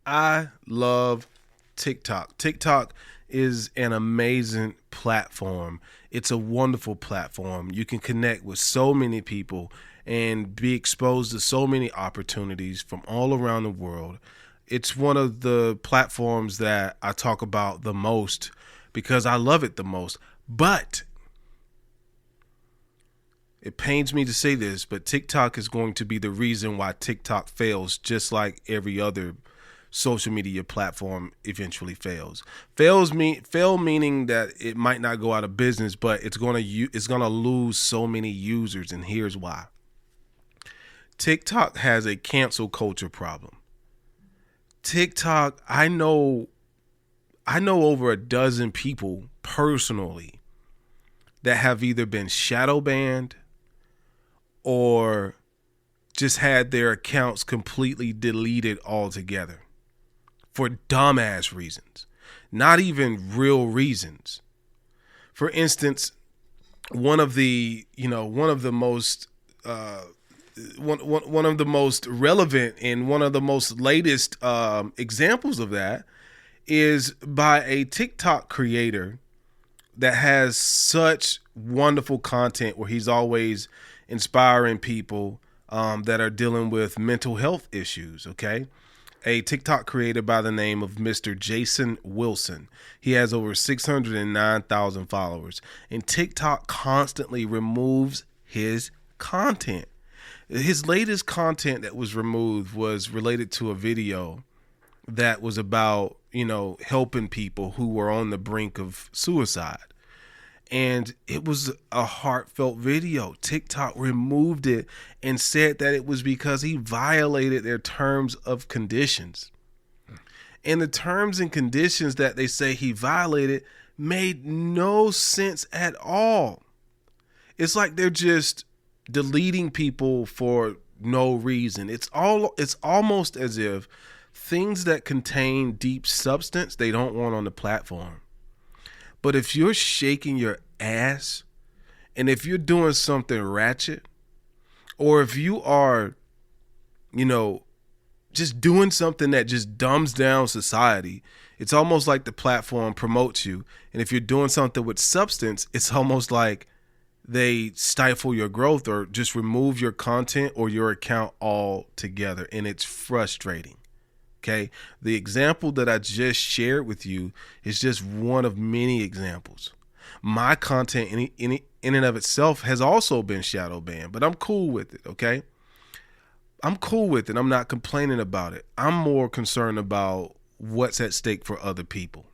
I love TikTok. TikTok is an amazing platform. It's a wonderful platform. You can connect with so many people and be exposed to so many opportunities from all around the world. It's one of the platforms that I talk about the most because I love it the most. But it pains me to say this, but TikTok is going to be the reason why TikTok fails, just like every other social media platform eventually fails. Fail meaning that it might not go out of business, but it's gonna lose so many users, and here's why. TikTok has a cancel culture problem. TikTok, I know over a dozen people personally that have either been shadow banned or just had their accounts completely deleted altogether for dumbass reasons, not even real reasons. For instance, one of the most one of the most relevant and one of the most latest examples of that is by a TikTok creator that has such wonderful content where he's always inspiring people that are dealing with mental health issues. Okay. A TikTok creator by the name of Mr. Jason Wilson. He has over 609,000 followers, and TikTok constantly removes his content. His latest content that was removed was related to a video that was about, helping people who were on the brink of suicide. And it was a heartfelt video. TikTok removed it and said that it was because he violated their terms of conditions. And the terms and conditions that they say he violated made no sense at all. It's like they're just deleting people for no reason. It's almost as if things that contain deep substance they don't want on the platform. But if you're shaking your ass and if you're doing something ratchet, or if you are, just doing something that just dumbs down society, it's almost like the platform promotes you. And if you're doing something with substance, it's almost like they stifle your growth or just remove your content or your account altogether. And it's frustrating. Okay. The example that I just shared with you is just one of many examples. My content in and of itself has also been shadow banned, but I'm cool with it. Okay. I'm cool with it. I'm not complaining about it. I'm more concerned about what's at stake for other people.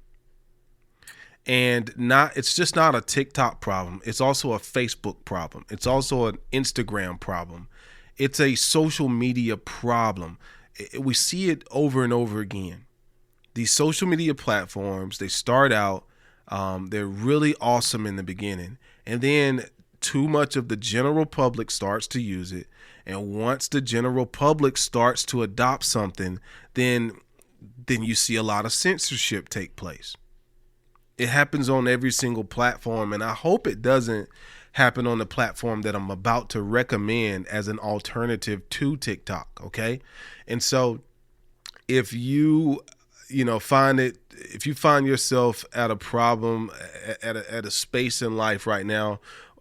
And it's just not a TikTok problem. It's also a Facebook problem. It's also an Instagram problem. It's a social media problem. We see it over and over again. These social media platforms, they start out, they're really awesome in the beginning. And then too much of the general public starts to use it. And once the general public starts to adopt something, then you see a lot of censorship take place. It happens on every single platform, and I hope it doesn't happen on the platform that I'm about to recommend as an alternative to TikTok. Okay. And so if you find yourself at a problem at a space in life right now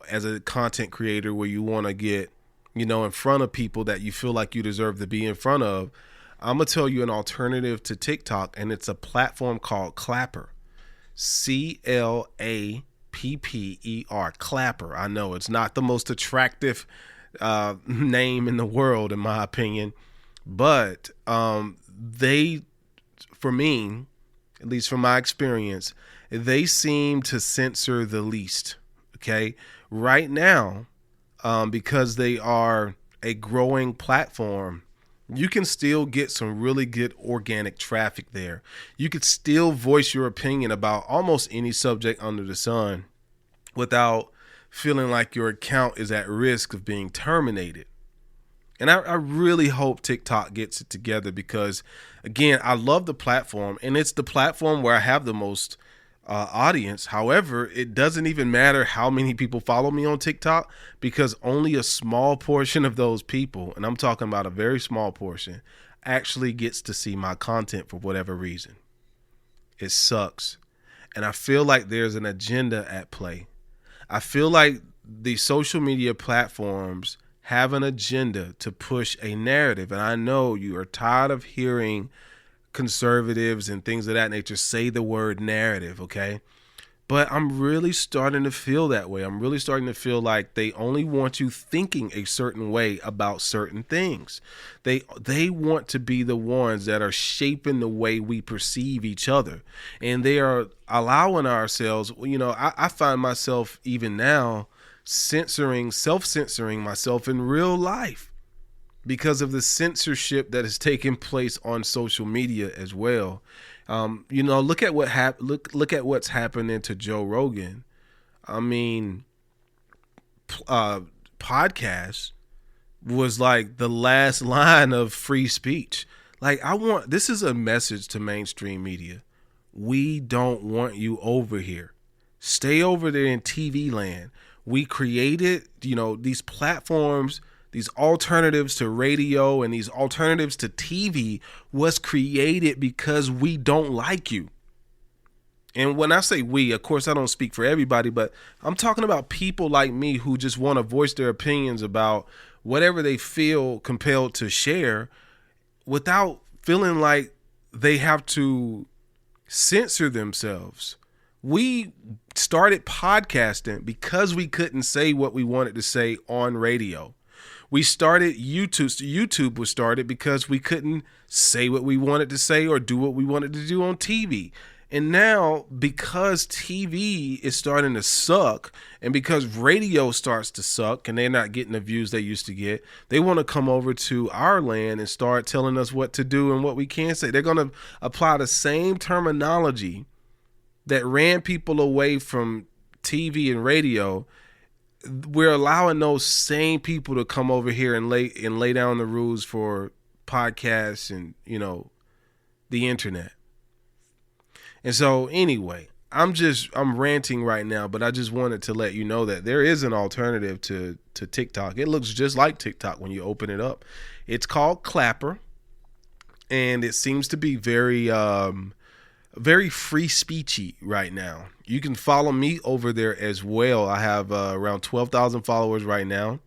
as a content creator where you want to get, in front of people that you feel like you deserve to be in front of, I'm going to tell you an alternative to TikTok, and it's a platform called Clapper. Clapper, Clapper. I know it's not the most attractive name in the world, in my opinion, but they, for me, at least from my experience, they seem to censor the least. Okay, right now, because they are a growing platform, you can still get some really good organic traffic there. You could still voice your opinion about almost any subject under the sun without feeling like your account is at risk of being terminated. And I really hope TikTok gets it together because, again, I love the platform, and it's the platform where I have the most audience. However, it doesn't even matter how many people follow me on TikTok because only a small portion of those people, and I'm talking about a very small portion, actually gets to see my content for whatever reason. It sucks. And I feel like there's an agenda at play. I feel like the social media platforms have an agenda to push a narrative. And I know you are tired of hearing conservatives and things of that nature say the word narrative, okay? But I'm really starting to feel that way. I'm really starting to feel like they only want you thinking a certain way about certain things. They want to be the ones that are shaping the way we perceive each other. And they are allowing ourselves, I find myself even now self-censoring myself in real life because of the censorship that is taking place on social media as well. Look at look at what's happening to Joe Rogan. I mean, podcast was like the last line of free speech. Like, this is a message to mainstream media. We don't want you over here. Stay over there in TV land. We created, these platforms, these alternatives to radio and these alternatives to TV was created because we don't like you. And when I say we, of course, I don't speak for everybody, but I'm talking about people like me who just want to voice their opinions about whatever they feel compelled to share without feeling like they have to censor themselves. We started podcasting because we couldn't say what we wanted to say on radio. We started YouTube. YouTube was started because we couldn't say what we wanted to say or do what we wanted to do on TV. And now, because TV is starting to suck and because radio starts to suck and they're not getting the views they used to get, they want to come over to our land and start telling us what to do and what we can't say. They're going to apply the same terminology that ran people away from TV and radio. We're allowing those same people to come over here and lay down the rules for podcasts and, the internet. And so anyway, I'm ranting right now, but I just wanted to let you know that there is an alternative to TikTok. It looks just like TikTok when you open it up. It's called Clapper, and it seems to be very free speechy right now. You can follow me over there as well. I have around 12,000 followers right now.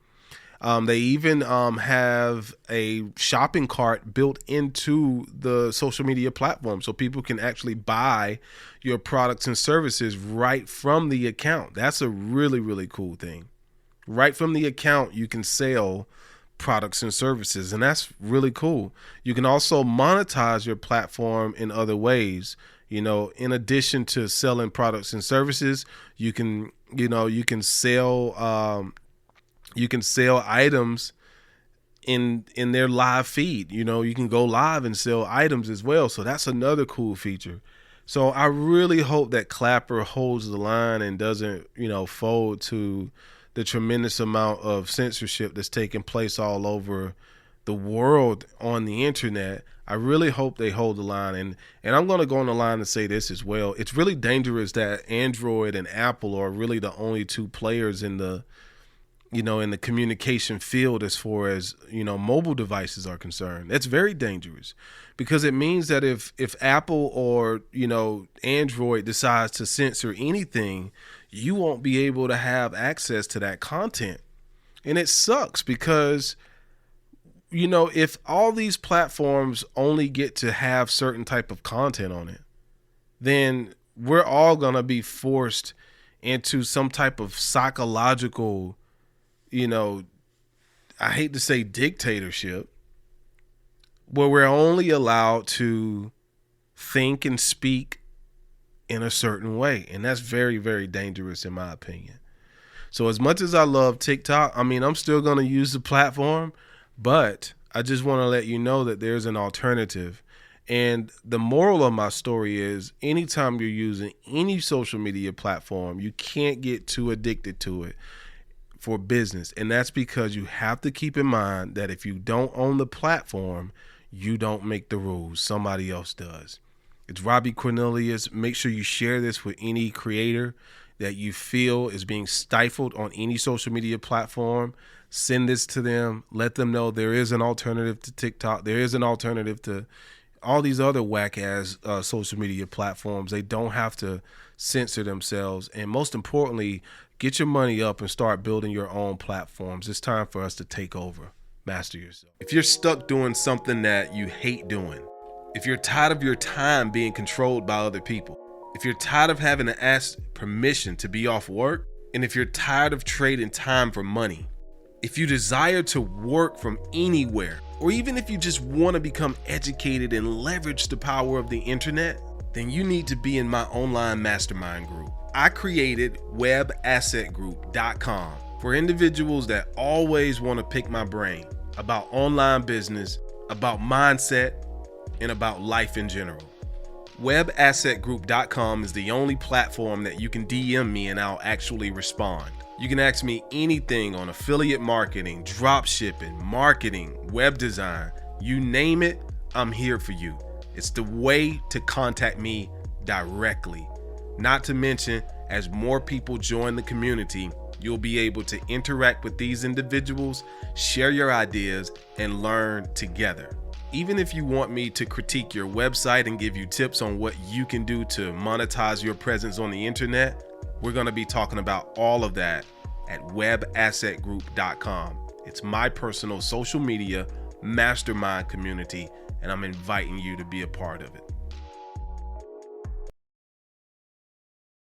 They even have a shopping cart built into the social media platform so people can actually buy your products and services right from the account. That's a really, really cool thing. Right from the account, you can sell products and services, and that's really cool. You can also monetize your platform in other ways. In addition to selling products and services, you can sell items in their live feed. You can go live and sell items as well. So that's another cool feature. So I really hope that Clapper holds the line and doesn't, fold to the tremendous amount of censorship that's taking place all over the world on the internet. I really hope they hold the line. And I'm going to go on the line and say this as well. It's really dangerous that Android and Apple are really the only two players in the communication field as far as, mobile devices are concerned. That's very dangerous because it means that if Apple or, Android decides to censor anything, you won't be able to have access to that content. And it sucks because, if all these platforms only get to have certain type of content on it, then we're all going to be forced into some type of psychological, I hate to say dictatorship, where we're only allowed to think and speak in a certain way. And that's very, very dangerous in my opinion. So as much as I love TikTok, I'm still going to use the platform, but I just want to let you know that there's an alternative. And the moral of my story is anytime you're using any social media platform, you can't get too addicted to it for business. And that's because you have to keep in mind that if you don't own the platform, you don't make the rules. Somebody else does. It's Robbie Cornelius. Make sure you share this with any creator that you feel is being stifled on any social media platform, send this to them. Let them know there is an alternative to TikTok. There is an alternative to all these other whack ass social media platforms. They don't have to censor themselves. And most importantly, get your money up and start building your own platforms. It's time for us to take over. Master yourself. If you're stuck doing something that you hate doing, if you're tired of your time being controlled by other people, if you're tired of having to ask permission to be off work, and if you're tired of trading time for money, if you desire to work from anywhere, or even if you just want to become educated and leverage the power of the internet, then you need to be in my online mastermind group. I created webassetgroup.com for individuals that always want to pick my brain about online business, about mindset, and about life in general. Webassetgroup.com is the only platform that you can DM me and I'll actually respond. You can ask me anything on affiliate marketing, drop shipping, marketing, web design, you name it, I'm here for you. It's the way to contact me directly. Not to mention, as more people join the community, you'll be able to interact with these individuals, share your ideas, and learn together. Even if you want me to critique your website and give you tips on what you can do to monetize your presence on the internet, we're going to be talking about all of that at webassetgroup.com. It's my personal social media mastermind community, and I'm inviting you to be a part of it.